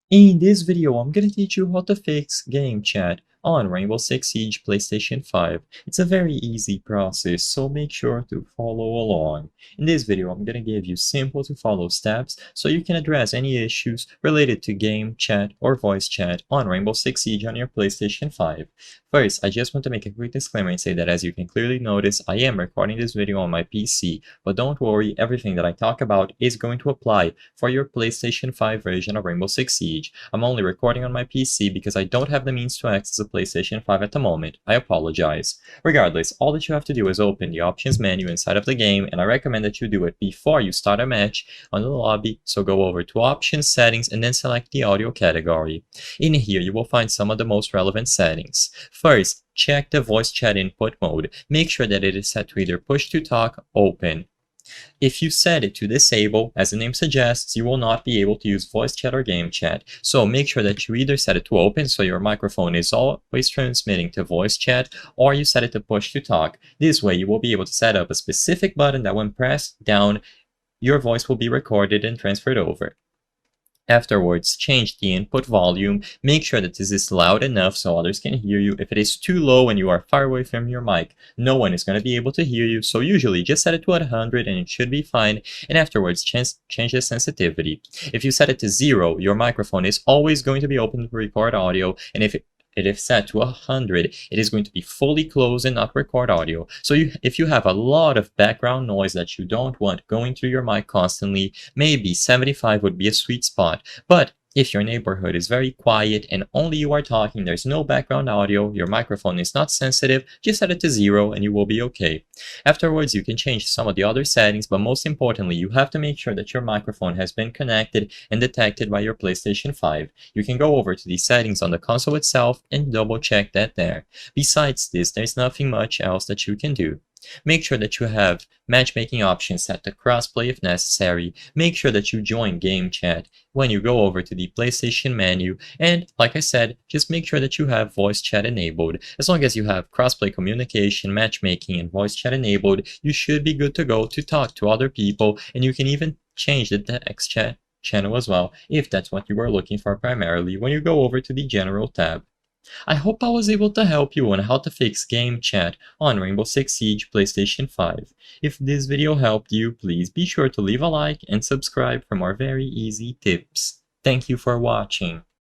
In this video, I'm gonna teach you how to fix game chat on Rainbow Six Siege PlayStation 5. It's a very easy process, so make sure to follow along. In this video, I'm gonna give you simple to follow steps so you can address any issues related to game chat or voice chat on Rainbow Six Siege on your PlayStation 5. First, I just want to make a quick disclaimer and say that as you can clearly notice, I am recording this video on my PC, but don't worry, everything that I talk about is going to apply for your PlayStation 5 version of Rainbow Six Siege. I'm only recording on my PC because I don't have the means to access a PlayStation 5 at the moment. I apologize. Regardless, all that you have to do is open the options menu inside of the game, and I recommend that you do it before you start a match on the lobby, so go over to options, settings, and then select the audio category. In here, you will find some of the most relevant settings. First, check the voice chat input mode. Make sure that it is set to either push to talk, open. If you set it to disable, as the name suggests, you will not be able to use voice chat or game chat. So make sure that you either set it to open so your microphone is always transmitting to voice chat, or you set it to push to talk. This way you will be able to set up a specific button that when pressed down, your voice will be recorded and transferred over. Afterwards, change the input volume. Make sure that this is loud enough so others can hear you. If it is too low and you are far away from your mic, no one is going to be able to hear you. So usually just set it to 100 and it should be fine. And afterwards, change the sensitivity. If you set it to 0, your microphone is always going to be open to record audio. And if it is set to 100, it is going to be fully closed and not record audio. So if you have a lot of background noise that you don't want going through your mic constantly, maybe 75 would be a sweet spot. But if your neighborhood is very quiet and only you are talking, there's no background audio, your microphone is not sensitive, just set it to 0 and you will be okay. Afterwards, you can change some of the other settings, but most importantly, you have to make sure that your microphone has been connected and detected by your PlayStation 5. You can go over to the settings on the console itself and double check that there. Besides this, there's nothing much else that you can do. Make sure that you have matchmaking options set to crossplay if necessary. Make sure that you join game chat when you go over to the PlayStation menu. And like I said, just make sure that you have voice chat enabled. As long as you have crossplay communication, matchmaking, and voice chat enabled, you should be good to go to talk to other people. And you can even change the text chat channel as well, if that's what you are looking for primarily when you go over to the General tab. I hope I was able to help you on how to fix game chat on Rainbow Six Siege PlayStation 5. If this video helped you, please be sure to leave a like and subscribe for more very easy tips. Thank you for watching.